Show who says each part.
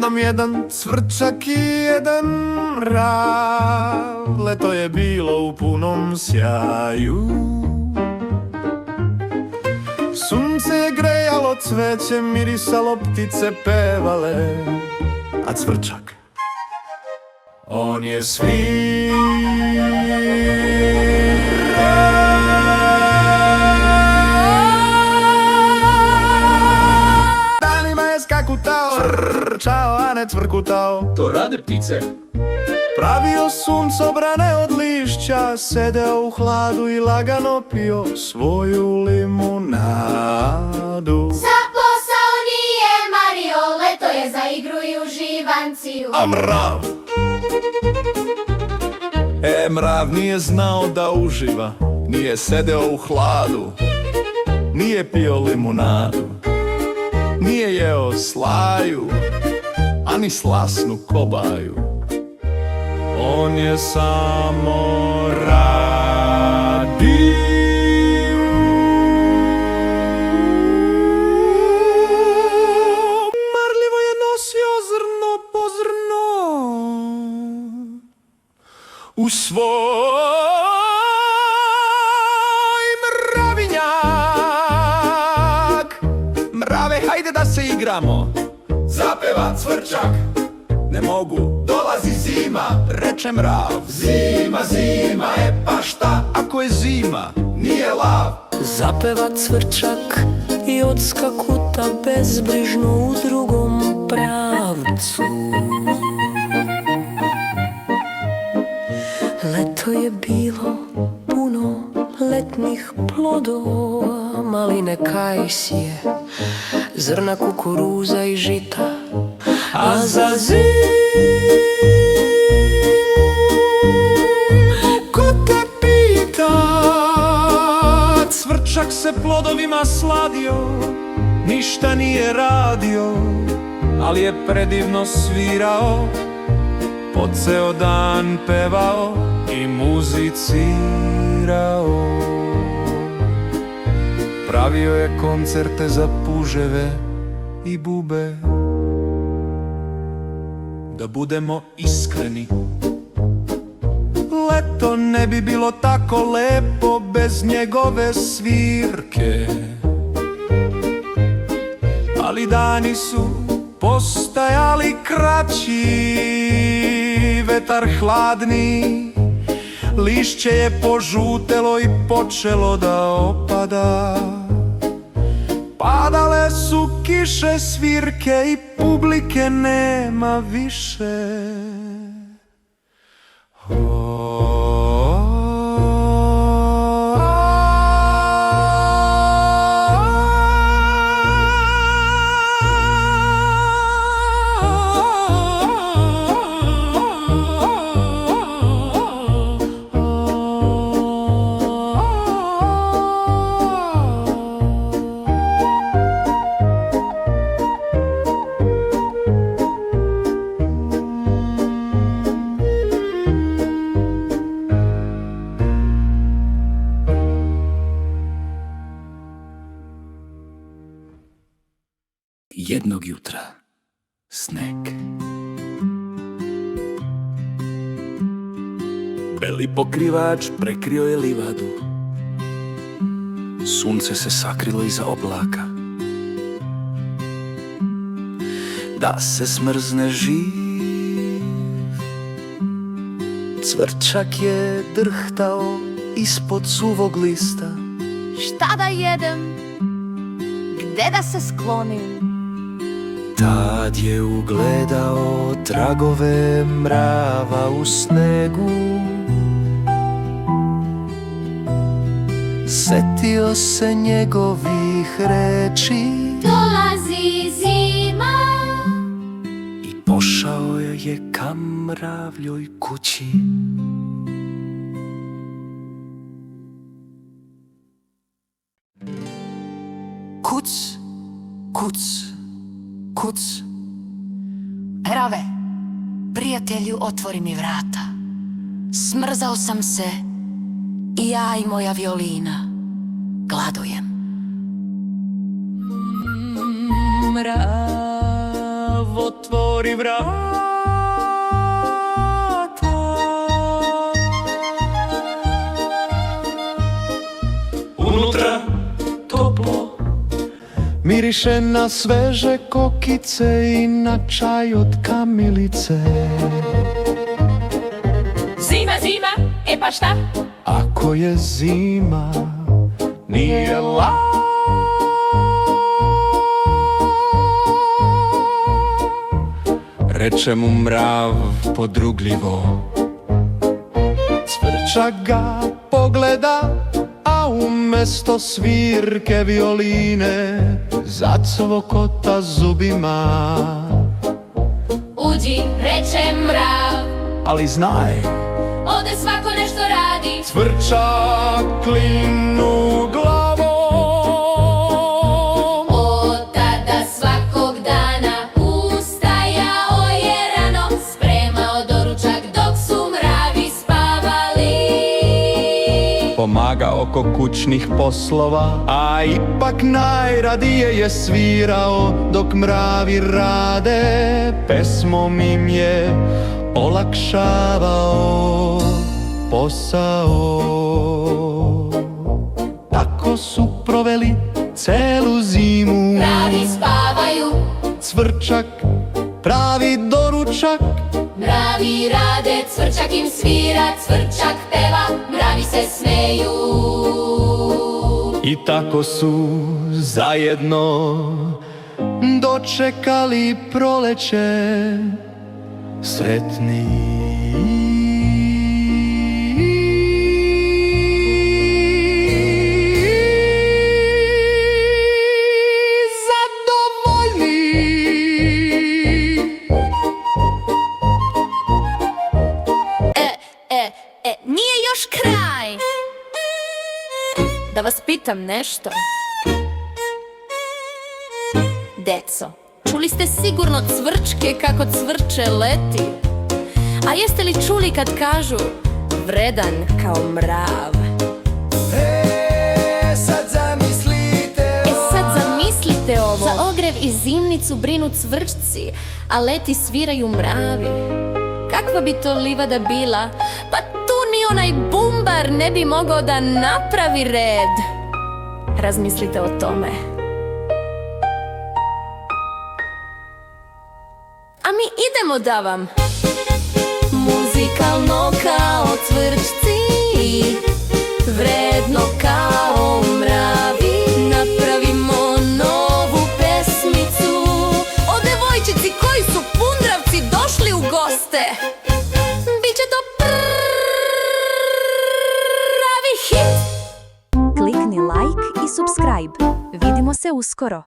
Speaker 1: Odjednom jedan cvrčak i jedan mrav, leto je bilo u punom sjaju. Sunce je grejalo cveće, mirisalo, ptice pevale, a cvrčak, on je svirao. Danima je skakutao, trčao, a ne cvrkutao.
Speaker 2: To rade ptice.
Speaker 1: Pravio suncobrane od lišća, sedeo u hladu i lagano pio svoju limunadu.
Speaker 3: Za posao nije mario, leto je za igru i uživanciju.
Speaker 1: A mrav, mrav nije znao da uživa, nije sedeo u hladu, nije pio limunadu, nije jeo slaju, ani slasnu kobaju. On je samo radio. Marljivo je nosio zrno po zrno u svoj mravinjak. Mrave, hajde da se igramo, zapeva cvrčak. Ne mogu, dolazi zima, reče mrav. Zima, zima, pa šta ako je zima, nije lav.
Speaker 4: Zapeva cvrčak i odskakuta bezbrižno u drugom pravcu. Leto je bilo puno letnih plodova, maline, kajsije, zrna kukuruza i žita. A za zimu,
Speaker 1: ko te pita? Cvrčak se plodovima sladio, ništa nije radio, ali je predivno svirao, po ceo dan pevao i muzicirao. Pravio je koncerte za puževe i bube. Da budemo iskreni, leto ne bi bilo tako lepo bez njegove svirke. Ali dani su postajali kraći, vetar hladni, lišće je požutelo i počelo da opada. Padale su kiše, svirke i publike nema više.
Speaker 2: Jednog jutra sneg. Beli pokrivač prekrio je livadu. Sunce se sakrilo iza oblaka. Da se smrzne živ, cvrčak je drhtao ispod suvog lista.
Speaker 3: Šta da jedem? Gde da se sklonim?
Speaker 2: Tad je ugledao tragove mrava u snegu. Setio se njegovih reči.
Speaker 3: Dolazi zima.
Speaker 2: I pošao je ka mravljoj kući.
Speaker 4: kuc, kuc, kuc. Mrave, prijatelju, otvori mi vrata. Smrzao sam se i ja i moja violina. Gladujem. Mravo,
Speaker 2: otvori vrata. Unutra toplo miriše na sveže kokice i na čaj od kamilice.
Speaker 5: Zima, zima, e pa šta?
Speaker 2: Ako je zima, nije lako. Reče mu mrav podrugljivo. Cvrčak ga pogleda, a umesto svirke violine zacvokota zubima.
Speaker 3: Uđi, reče mrav,
Speaker 2: Ali znaj,
Speaker 3: ovde svako nešto radi.
Speaker 2: cvrčak klinu glavom.
Speaker 3: Od tada svakog dana ustajao je rano, spremao doručak dok su mravi spavali.
Speaker 2: Pomagao oko kućnih poslova, a ipak najradije je svirao dok mravi rade. Pesmom im je olakšavao posao. Tako su proveli celu zimu.
Speaker 3: Mravi spavaju,
Speaker 2: Cvrčak pravi doručak,
Speaker 3: mravi rade, cvrčak im svira, cvrčak peva, mravi se smeju.
Speaker 2: i tako su zajedno dočekali proleće sretni.
Speaker 5: Nije još kraj. Da vas pitam nešto. Deco, čuli ste sigurno cvrčke kako cvrče leti. A jeste li čuli kad kažu vredan kao mrav?
Speaker 1: Sad zamislite ovo.
Speaker 5: Za ogrev i zimnicu brinu cvrčci, a leti sviraju mravi. Kakva bi to livada bila? Pa tu ni onaj bumbar ne bi mogao da napravi red. Razmislite o tome. A mi idemo da vam muzikalno kao cvrčci, vredno kao mravi, napravimo novu pesmicu o devojčici koji su pundravci došli u goste. Biće to pravi hit.
Speaker 6: Klikni like i subscribe. Vidimo se uskoro.